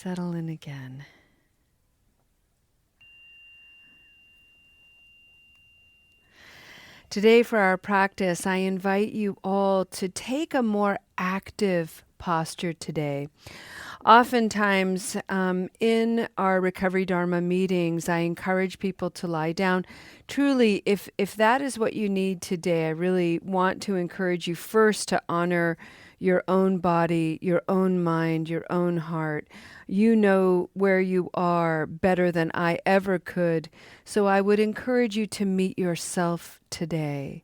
Settle in again. Today, for our practice, I invite you all to take a more active posture today. Oftentimes, in our Recovery Dharma meetings, I encourage people to lie down. Truly, if that is what you need today, I really want to encourage you first to honor your own body, your own mind, your own heart. You know where you are better than I ever could. So I would encourage you to meet yourself today.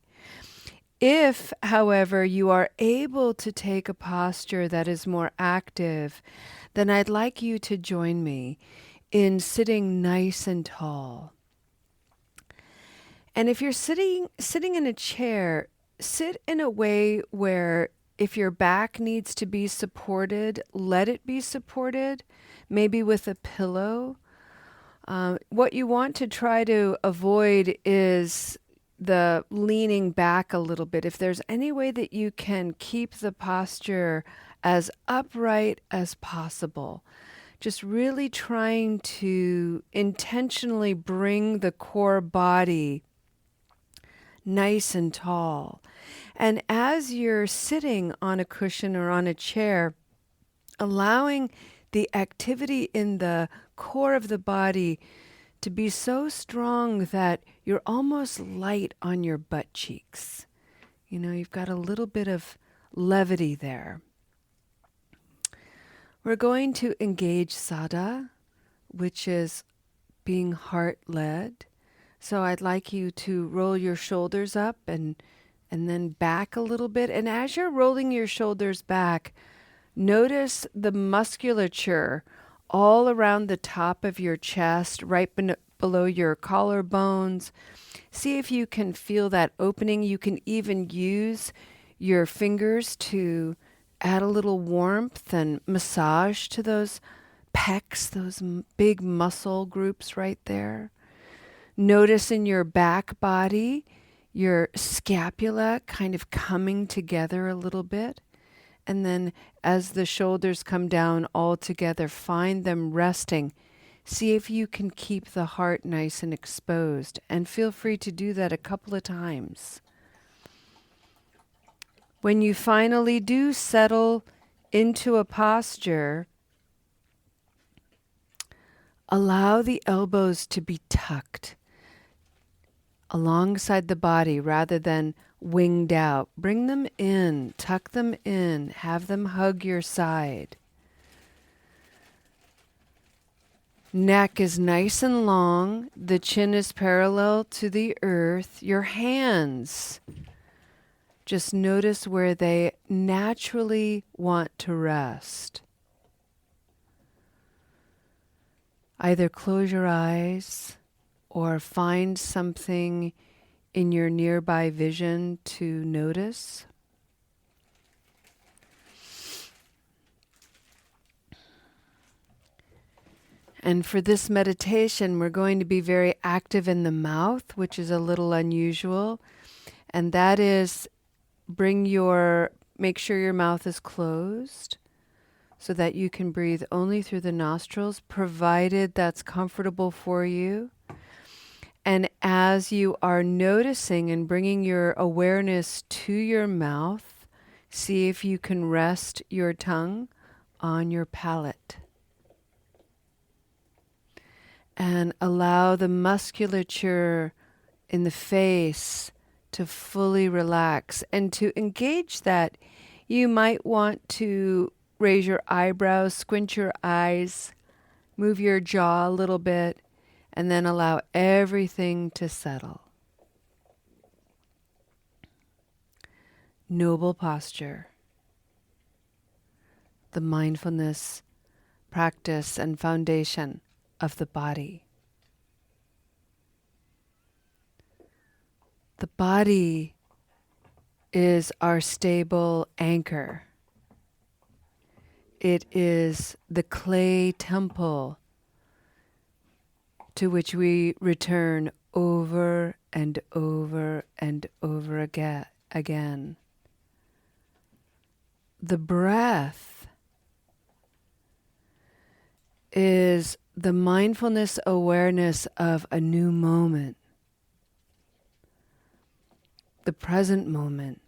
If, however, you are able to take a posture that is more active, then I'd like you to join me in sitting nice and tall. And if you're sitting in a chair, sit in a way where if your back needs to be supported, let it be supported, maybe with a pillow. What you want to try to avoid is the leaning back a little bit. If there's any way that you can keep the posture as upright as possible, just really trying to intentionally bring the core body nice and tall. And as you're sitting on a cushion or on a chair, allowing the activity in the core of the body to be so strong that you're almost light on your butt cheeks. You know, you've got a little bit of levity there. We're going to engage Saddha, which is being heart-led. So I'd like you to roll your shoulders up and then back a little bit. And as you're rolling your shoulders back, notice the musculature all around the top of your chest, right below your collarbones. See if you can feel that opening. You can even use your fingers to add a little warmth and massage to those pecs, those big muscle groups right there. Notice in your back body, your scapula kind of coming together a little bit. And then as the shoulders come down all together, find them resting. See if you can keep the heart nice and exposed. And feel free to do that a couple of times. When you finally do settle into a posture, allow the elbows to be tucked alongside the body rather than winged out. Bring them in, tuck them in, have them hug your side. Neck is nice and long, the chin is parallel to the earth. Your hands, just notice where they naturally want to rest. Either close your eyes or find something in your nearby vision to notice. And for this meditation, we're going to be very active in the mouth, which is a little unusual. And that is make sure your mouth is closed so that you can breathe only through the nostrils, provided that's comfortable for you. And as you are noticing and bringing your awareness to your mouth, see if you can rest your tongue on your palate. And allow the musculature in the face to fully relax. And to engage that, you might want to raise your eyebrows, squint your eyes, move your jaw a little bit, and then allow everything to settle. Noble posture. The mindfulness practice and foundation of the body. The body is our stable anchor. It is the clay temple to which we return over and over and over again. The breath is the mindfulness awareness of a new moment, the present moment.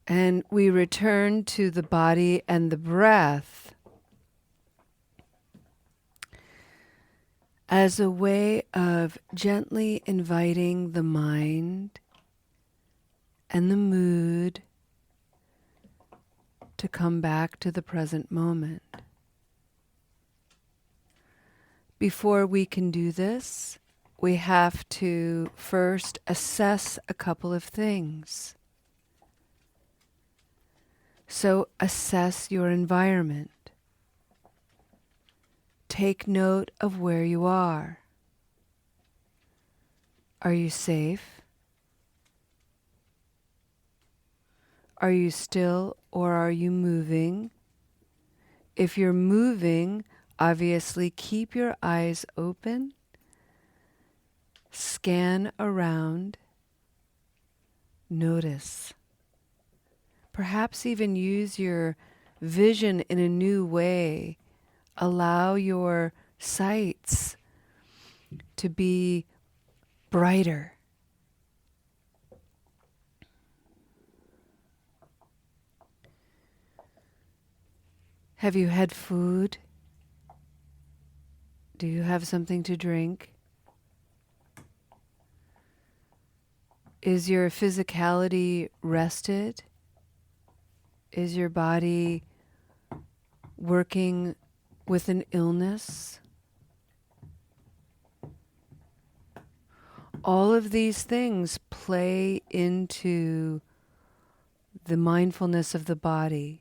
And we return to the body and the breath as a way of gently inviting the mind and the mood to come back to the present moment. Before we can do this, we have to first assess a couple of things. So assess your environment. Take note of where you are. Are you safe? Are you still or are you moving? If you're moving, obviously keep your eyes open. Scan around. Notice. Perhaps even use your vision in a new way. Allow your sights to be brighter. Have you had food? Do you have something to drink? Is your physicality rested? Is your body working with an illness? All of these things play into the mindfulness of the body.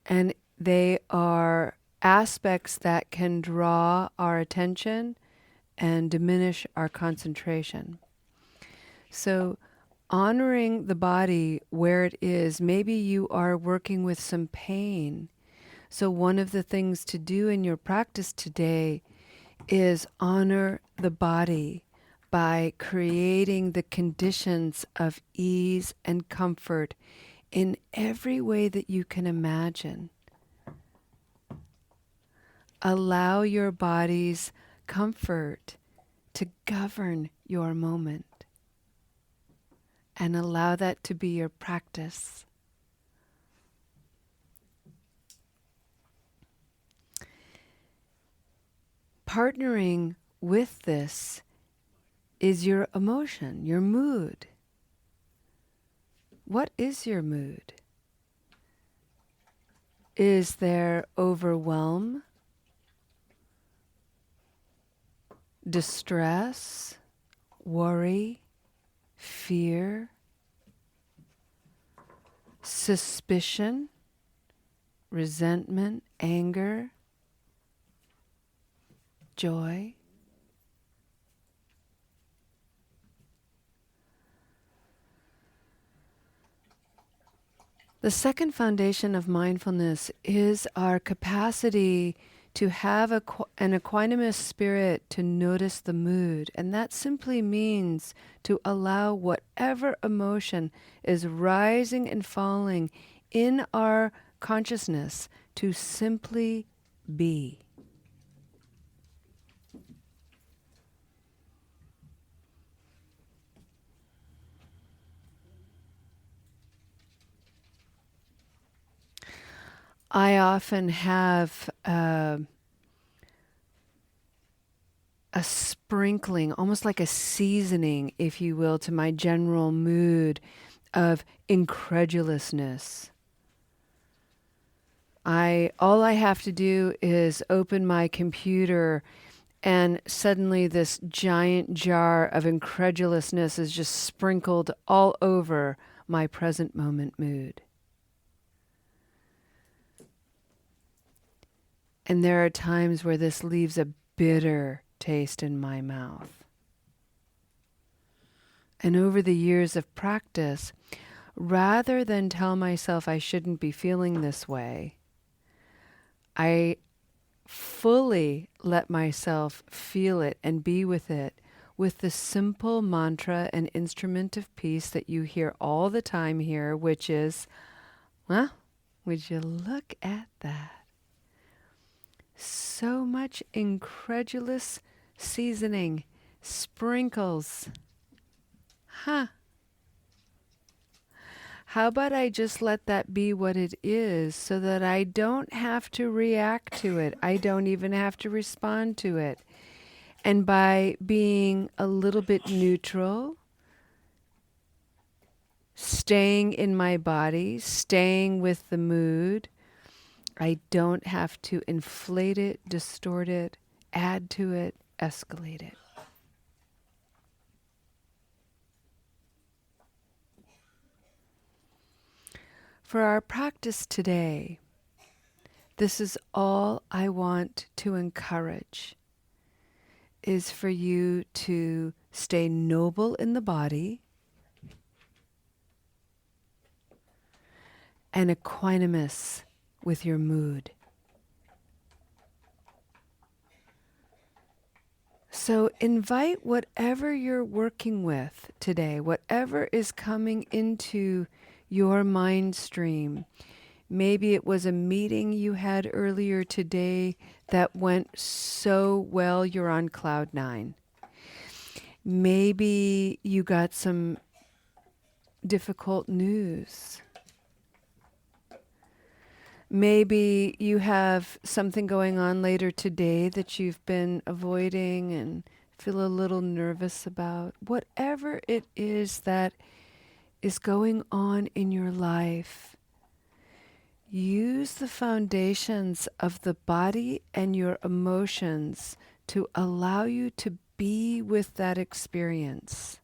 And they are aspects that can draw our attention and diminish our concentration. So honoring the body where it is, maybe you are working with some pain. So one of the things to do in your practice today is honor the body by creating the conditions of ease and comfort in every way that you can imagine. Allow your body's comfort to govern your moment. And allow that to be your practice. Partnering with this is your emotion, your mood. What is your mood? Is there overwhelm, distress, worry, fear, suspicion, resentment, anger, joy? The second foundation of mindfulness is our capacity to have an equanimous spirit to notice the mood. And that simply means to allow whatever emotion is rising and falling in our consciousness to simply be. I often have a sprinkling, almost like a seasoning, if you will, to my general mood of incredulousness. All I have to do is open my computer and suddenly this giant jar of incredulousness is just sprinkled all over my present moment mood. And there are times where this leaves a bitter taste in my mouth. And over the years of practice, rather than tell myself I shouldn't be feeling this way, I fully let myself feel it and be with it with the simple mantra and instrument of peace that you hear all the time here, which is, well, would you look at that? So much incredulous seasoning, sprinkles. Huh. How about I just let that be what it is so that I don't have to react to it? I don't even have to respond to it. And by being a little bit neutral, staying in my body, staying with the mood, I don't have to inflate it, distort it, add to it, escalate it. For our practice today, this is all I want to encourage, is for you to stay noble in the body and equanimous with your mood. So invite whatever you're working with today, whatever is coming into your mind stream. Maybe it was a meeting you had earlier today that went so well you're on cloud 9. Maybe you got some difficult news. Maybe you have something going on later today that you've been avoiding and feel a little nervous about. Whatever it is that is going on in your life, use the foundations of the body and your emotions to allow you to be with that experience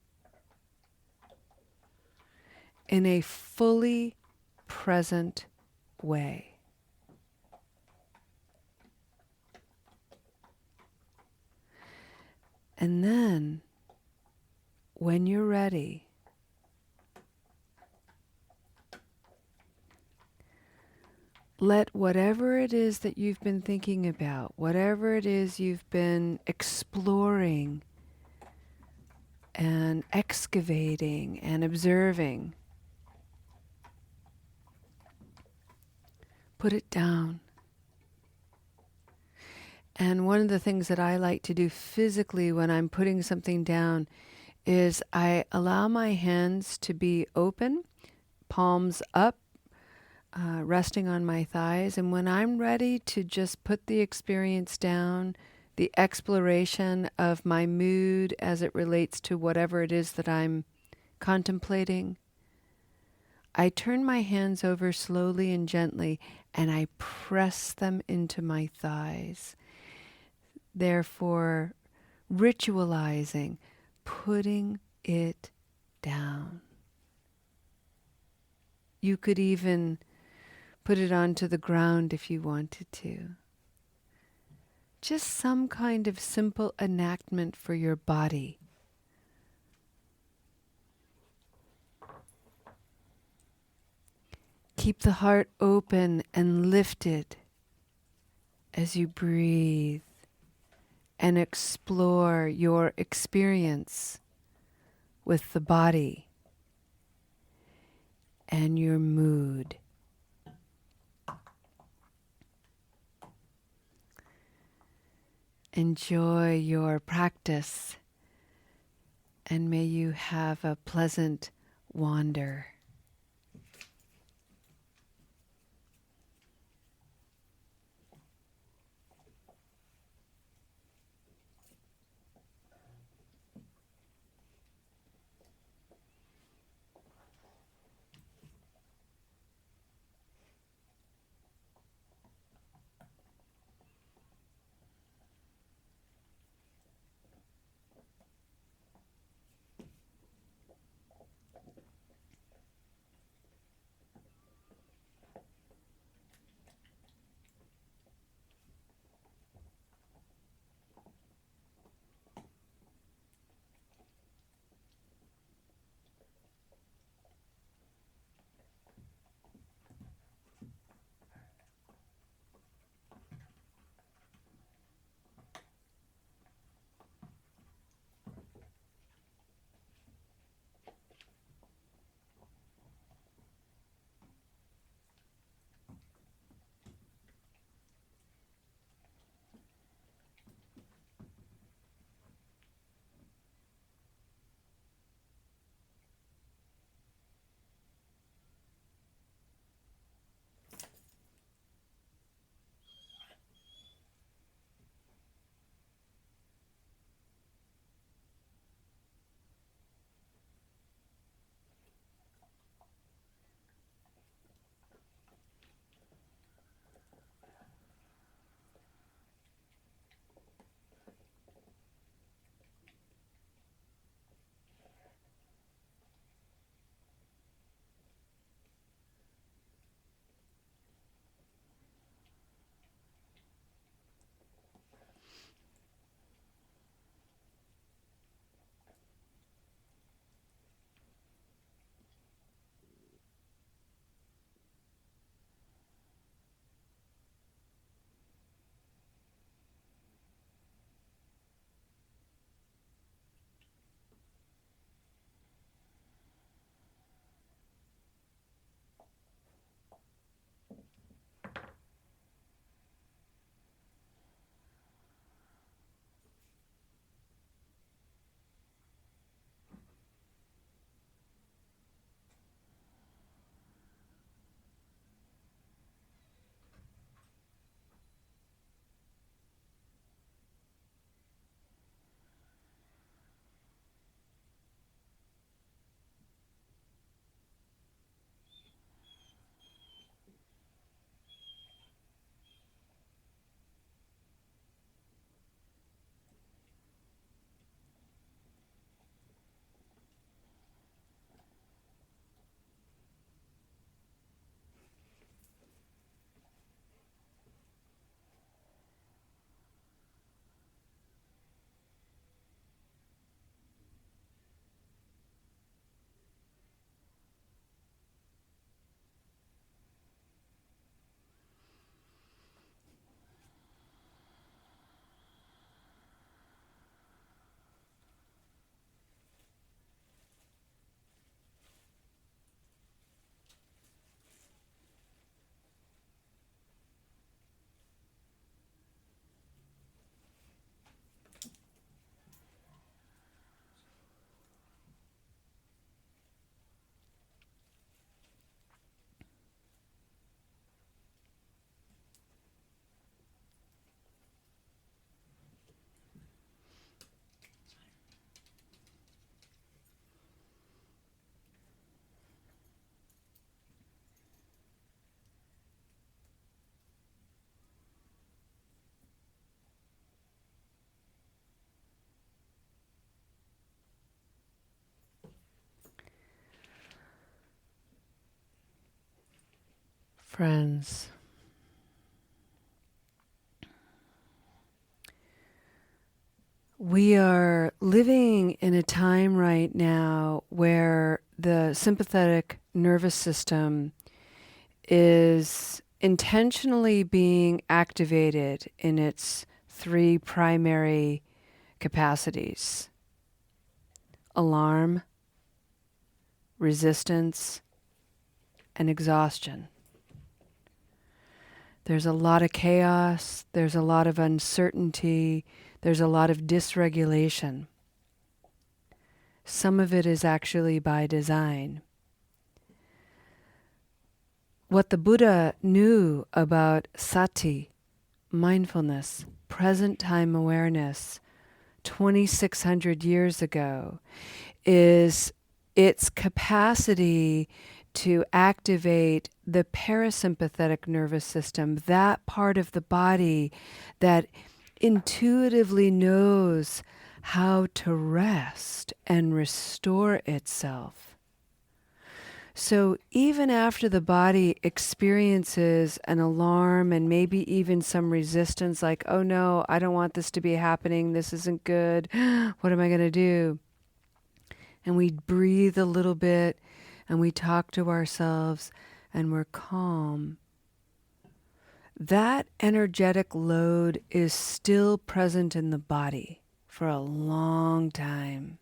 in a fully present way. And then, when you're ready, let whatever it is that you've been thinking about, whatever it is you've been exploring and excavating and observing, put it down. And one of the things that I like to do physically when I'm putting something down is I allow my hands to be open, palms up, resting on my thighs. And when I'm ready to just put the experience down, the exploration of my mood as it relates to whatever it is that I'm contemplating, I turn my hands over slowly and gently and I press them into my thighs. Therefore, ritualizing, putting it down. You could even put it onto the ground if you wanted to. Just some kind of simple enactment for your body. Keep the heart open and lifted as you breathe and explore your experience with the body and your mood. Enjoy your practice, and may you have a pleasant wander. Friends, we are living in a time right now where the sympathetic nervous system is intentionally being activated in its three primary capacities: alarm, resistance, and exhaustion. There's a lot of chaos, there's a lot of uncertainty, there's a lot of dysregulation. Some of it is actually by design. What the Buddha knew about sati, mindfulness, present time awareness, 2,600 years ago, is its capacity to activate the parasympathetic nervous system, that part of the body that intuitively knows how to rest and restore itself. So even after the body experiences an alarm and maybe even some resistance, like, oh no, I don't want this to be happening, this isn't good, what am I going to do? And we breathe a little bit and we talk to ourselves and we're calm. That energetic load is still present in the body for a long time.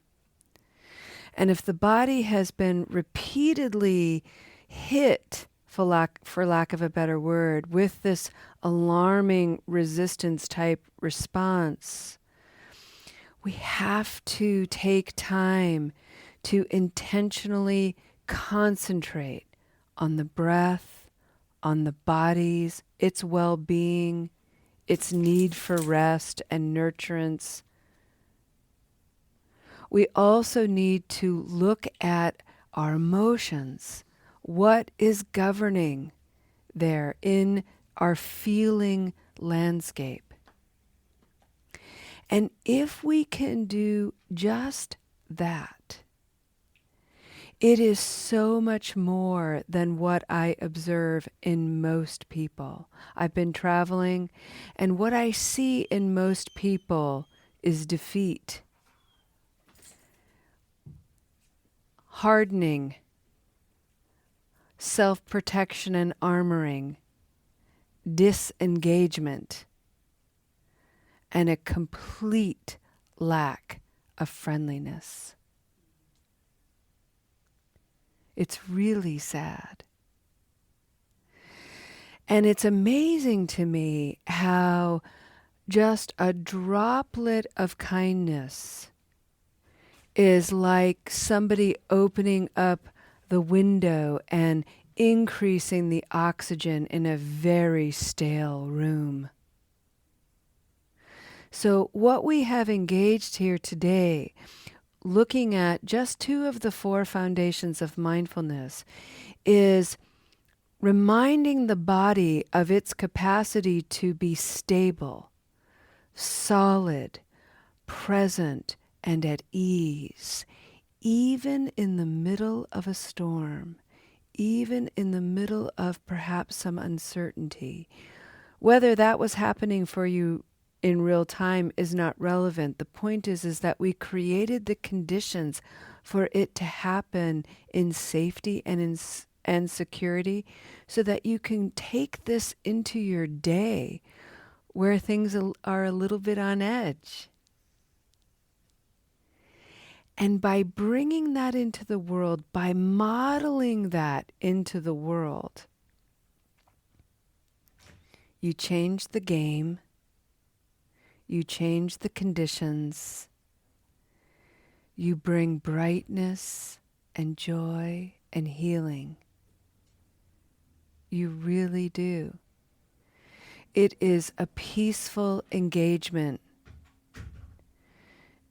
And if the body has been repeatedly hit, for lack of a better word, with this alarming resistance type response, we have to take time to intentionally concentrate on the breath, on the body's, its well-being, its need for rest and nurturance. We also need to look at our emotions. What is governing there in our feeling landscape? And if we can do just that, it is so much more than what I observe in most people. I've been traveling, and what I see in most people is defeat, hardening, self-protection and armoring, disengagement, and a complete lack of friendliness. It's really sad. And it's amazing to me how just a droplet of kindness is like somebody opening up the window and increasing the oxygen in a very stale room. So what we have engaged here today, looking at just two of the four foundations of mindfulness, is reminding the body of its capacity to be stable, solid, present, and at ease, even in the middle of a storm, even in the middle of perhaps some uncertainty. Whether that was happening for you in real time is not relevant. The point is that we created the conditions for it to happen in safety and security, so that you can take this into your day where things are a little bit on edge. And by bringing that into the world, by modeling that into the world, you change the game, you change the conditions, you bring brightness and joy and healing. You really do. It is a peaceful engagement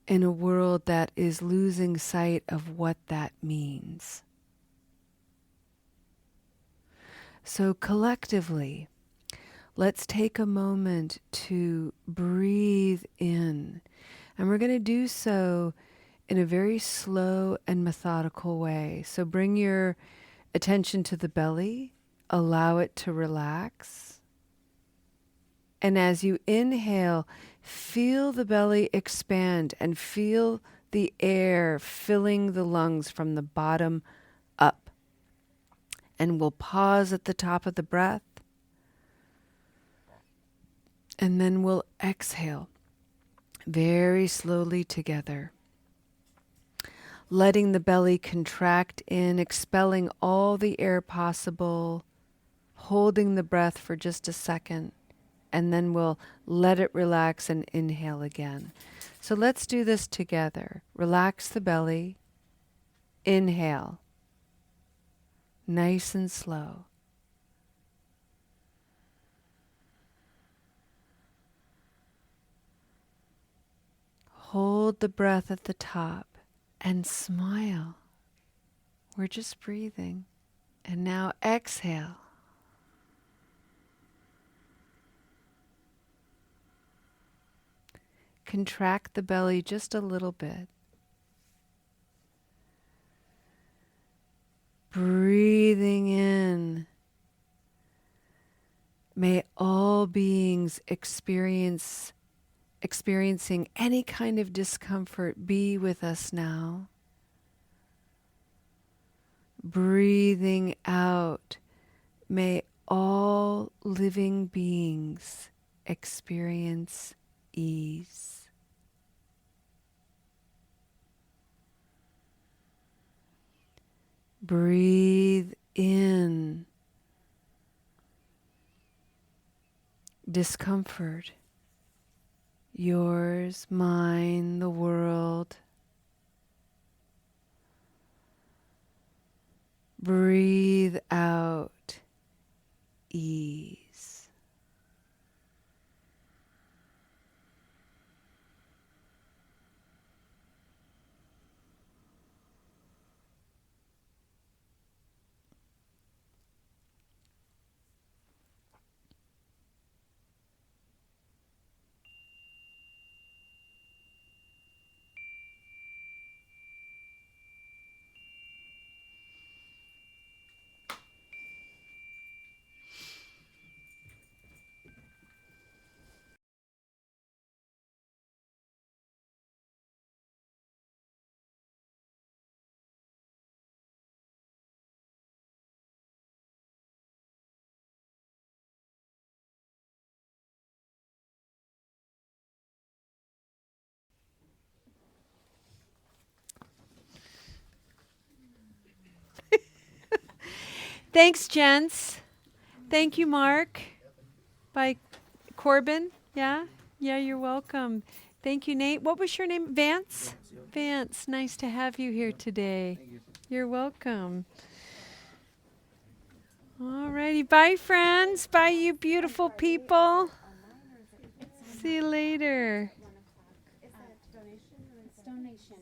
in a world that is losing sight of what that means. So collectively, let's take a moment to breathe in. And we're going to do so in a very slow and methodical way. So bring your attention to the belly. allow it to relax. And as you inhale, feel the belly expand and feel the air filling the lungs from the bottom up. And we'll pause at the top of the breath. And then we'll exhale very slowly together, letting the belly contract in, expelling all the air possible, holding the breath for just a second, and then we'll let it relax and inhale again. So let's do this together. Relax the belly, inhale, nice and slow. Hold the breath at the top and smile. We're just breathing. And now exhale. Contract the belly just a little bit. Breathing in. May all beings experiencing any kind of discomfort be with us now. Breathing out. May all living beings experience ease. Breathe in discomfort. Yours, mine, the world. Breathe out ease. Thanks, gents. Thank you, Mark. By Corbin. Yeah? Yeah, you're welcome. Thank you, Nate. What was your name? Vance? Vance, nice to have you here today. You're welcome. All righty. Bye, friends. Bye, you beautiful people. See you later. It's donation.